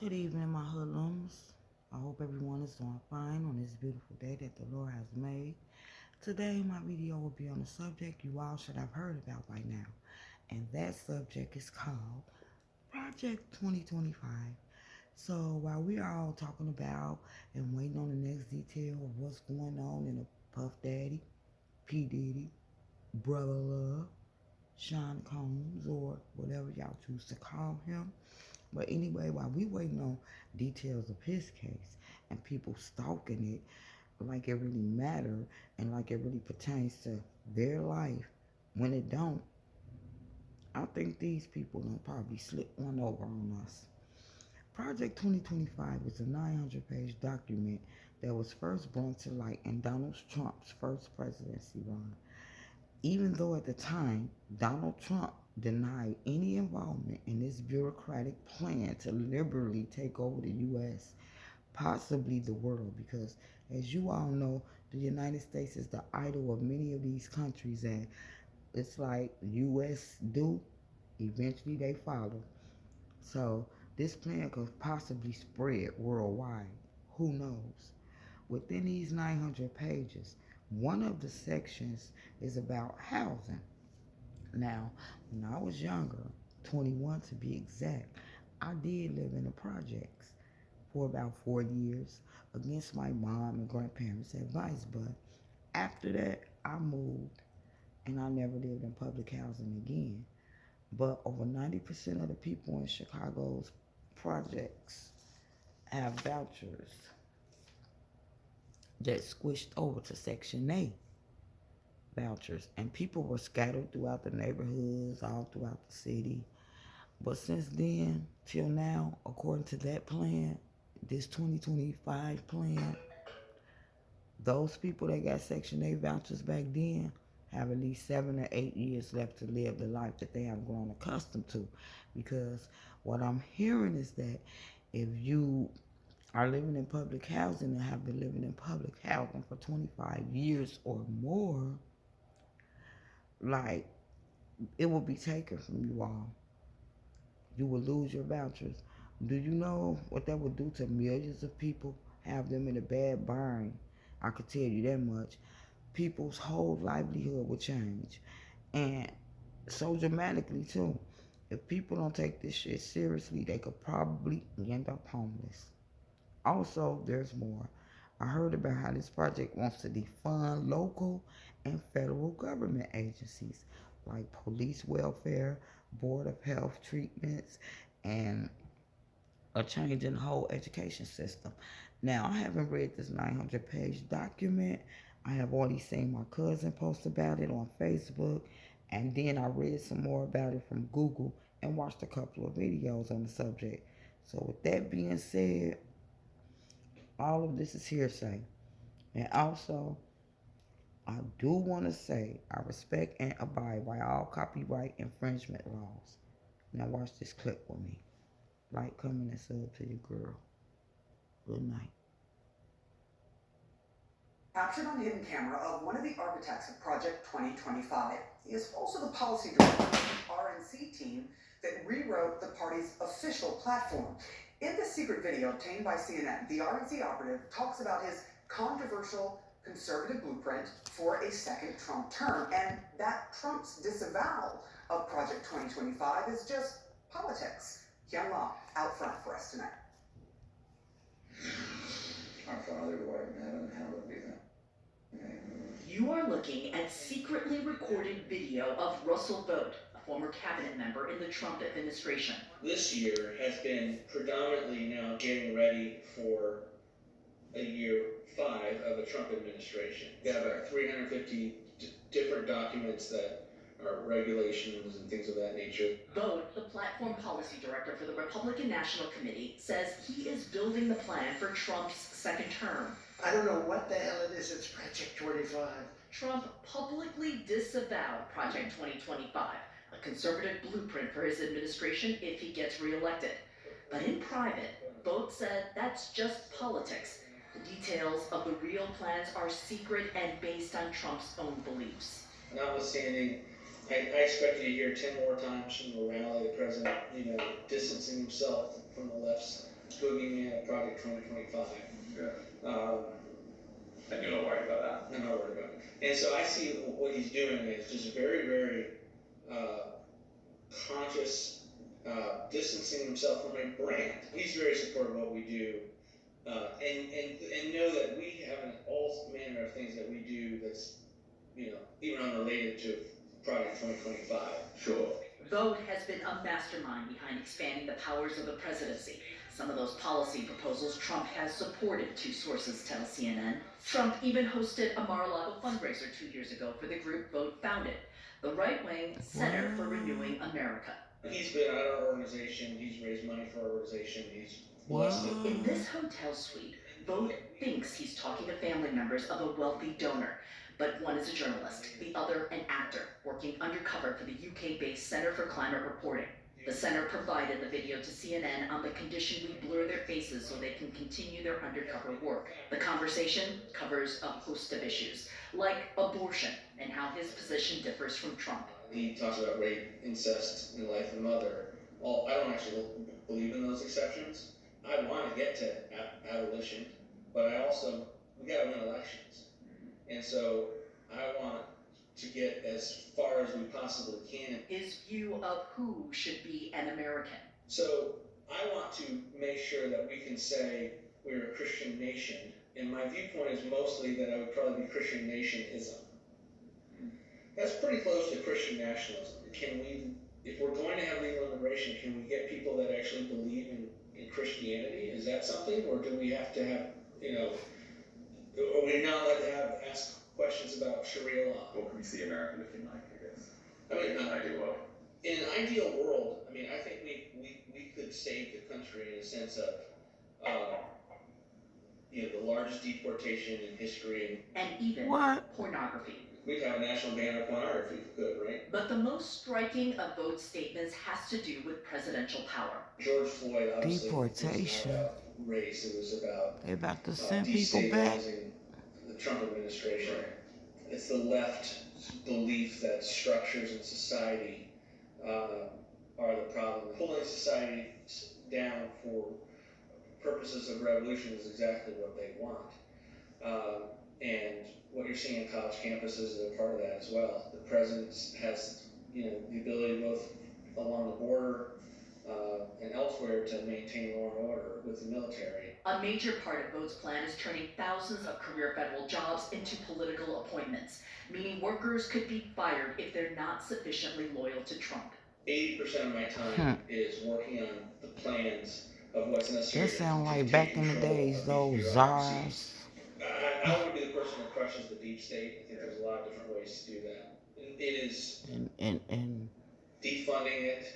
Good evening, my hoodlums. I hope everyone is doing fine on this beautiful day that the Lord has made. Today, my video will be on a subject you all should have heard about by now, and that subject is called Project 2025. So, while we are all talking about and waiting on the next detail of what's going on in the Puff Daddy, P. Diddy, Brother Love, Sean Combs, or whatever y'all choose to call him. But anyway, while we waiting on details of his case and people stalking it like it really matter and like it really pertains to their life, when it don't, I think these people don't probably slip one over on us. Project 2025 is a 900-page document that was first brought to light in Donald Trump's first presidency run. Even though at the time Donald Trump denied any involvement in this bureaucratic plan to liberally take over the U.S., possibly the world, because as you all know, the United States is the idol of many of these countries, and it's like U.S. do, eventually they follow. So this plan could possibly spread worldwide. Who knows? Within these 900 pages, one of the sections is about housing. Now, when I was younger, 21 to be exact, I did live in the projects for about 4 years against my mom and grandparents' advice. But after that, I moved and I never lived in public housing again. But over 90% of the people in Chicago's projects have vouchers that squished over to Section 8 vouchers, and people were scattered throughout the neighborhoods, all throughout the city. But since then till now, according to that plan, this 2025 plan, those people that got Section 8 vouchers back then have at least 7 or 8 years left to live the life that they have grown accustomed to. Because what I'm hearing is that if you are living in public housing and have been living in public housing for 25 years or more, like, it will be taken from you all. You will lose your vouchers. Do you know what that would do to millions of people? Have them in a bad burn. I could tell you that much. People's whole livelihood would change. And so dramatically too. If people don't take this shit seriously, they could probably end up homeless. Also, there's more. I heard about how this project wants to defund local and federal government agencies like police welfare, board of health treatments, and a change in the whole education system. Now, I haven't read this 900-page document. I have already seen my cousin post about it on Facebook, and then I read some more about it from Google and watched a couple of videos on the subject. So, with that being said, all of this is hearsay. And also, I do want to say I respect and abide by all copyright infringement laws. Now watch this clip with me. Like, comment, and sub to your girl. Good night. Captured on hidden camera of one of the architects of Project 2025. He is also the policy director of the RNC team that rewrote the party's official platform. In the secret video obtained by CNN, the RNC operative talks about his controversial conservative blueprint for a second Trump term, and that Trump's disavowal of Project 2025 is just politics. Hyun Ma out front for us tonight. Our Father who art in heaven, hallowed be thy name. You are looking at secretly recorded video of Russell Vought, a former cabinet member in the Trump administration. This year has been predominantly now getting ready for a year 5 of a Trump administration. We have 350 different documents that are regulations and things of that nature. Vought, the platform policy director for the Republican National Committee, says he is building the plan for Trump's second term. I don't know what the hell it is, it's Project 25. Trump publicly disavowed Project 2025, a conservative blueprint for his administration if he gets reelected. But in private, Vought said that's just politics. The details of the real plans are secret and based on Trump's own beliefs. Notwithstanding, I expect you to hear 10 more times from the rally, the president, distancing himself from the left's boogeyman of Project 2025. Yeah. And you're not worried about that? I'm not worried about it. And so I see what he's doing is just very, very conscious, distancing himself from a brand. He's very supportive of what we do, and know that we have all manner of things that we do that's, even unrelated to Project 2025. Sure. Vogt has been a mastermind behind expanding the powers of the presidency. Some of those policy proposals Trump has supported, two sources tell CNN. Trump even hosted a Mar-a-Lago fundraiser 2 years ago for the group Vogt founded, the right-wing Center for Renewing America. He's been at our organization, he's raised money for our organization, he's blessed it. In this hotel suite, Vogt thinks he's talking to family members of a wealthy donor, but one is a journalist, the other an actor, working undercover for the UK-based Center for Climate Reporting. The center provided the video to CNN on the condition we blur their faces so they can continue their undercover work. The conversation covers a host of issues, like abortion and how his position differs from Trump. He talks about rape, incest, and life of the mother. I don't actually believe in those exceptions. I want to get to abolition, but we got to win elections. And so I want to get as far as we possibly can. His view of who should be an American. So I want to make sure that we can say we're a Christian nation. And my viewpoint is mostly that I would probably be Christian nationism. That's pretty close to Christian nationalism. If we're going to have legal immigration, can we get people that actually believe in Christianity? Is that something? Or do we have to have, are we not allowed to ask questions about Sharia law? What can we see America looking like, I guess? In an ideal world. In an ideal world, I think we could save the country in a sense of, the largest deportation in history. And even pornography. We'd have a national ban of pornography if we could, right? But the most striking of Vogt's statements has to do with presidential power. George Floyd, obviously, Deportation. was not about race. It was about They about to send people back. destabilizing the Trump administration. It's the left's belief that structures in society are the problem. Pulling society down for purposes of revolution is exactly what they want. And what you're seeing in college campuses is a part of that as well. The president has, the ability both along the border and elsewhere to maintain law and order with the military. A major part of Vogt's plan is turning thousands of career federal jobs into political appointments, meaning workers could be fired if they're not sufficiently loyal to Trump. 80% of my time is working on the plans of what's necessary. That sound like to back take in the control days, of those these czars. bureaucracies. I want to be the person that crushes the deep state. I think there's a lot of different ways to do that. It is And defunding it.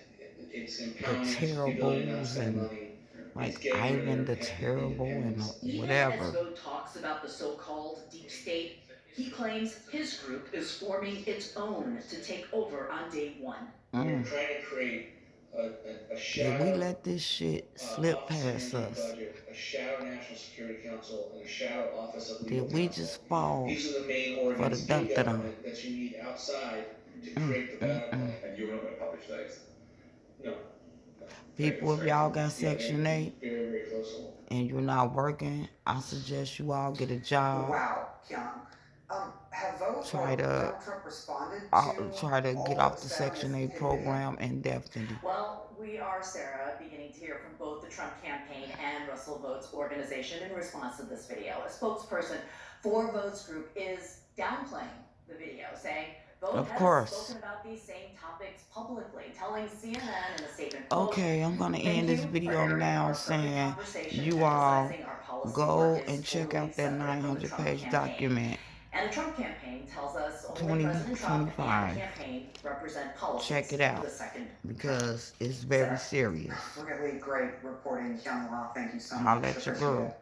It's empowering the the ability not to Terribles spend and money. like Ivan the Terrible and Even whatever. as Vogt talks about the so-called deep state, he claims his group is forming its own to take over on day one. We're trying to create a shadow. Did we let this shit slip Office past Management us? Budget, a shadow National Security Council, and a shadow Office of Legal Did we Counsel. just fall These are the main for organs the in dum-da-dum? government that you need outside to create the battle plan. And you're not going to publish those? No. People, if y'all got Section 8 Very, very close. and you're not working, I suggest you all get a job. Wow, Kyung. Have Vogt Try or to- Donald Trump responded Try to all get of off the Sarah's Section 8 hidden program indefinitely. Well, we are, Sarah, beginning to hear from both the Trump campaign and Russell Vogt's organization in response to this video. A spokesperson for Vogt's group is downplaying the video, saying Vogt Of has course. spoken about these same topics publicly, telling CNN in a statement, quote, Okay, I'm gonna "Thank end this you for video airing now our perfect saying conversation, you all emphasizing our policy go work is and check totally out that separate from the 900 Trump page campaign." document. And the Trump campaign tells us only President Trump and 2025. the campaign represent policies Check it of out. the second Because it's very serious. Really great reporting, Kyung Wah. Thank you so much. Holla at your Appreciate girl. it.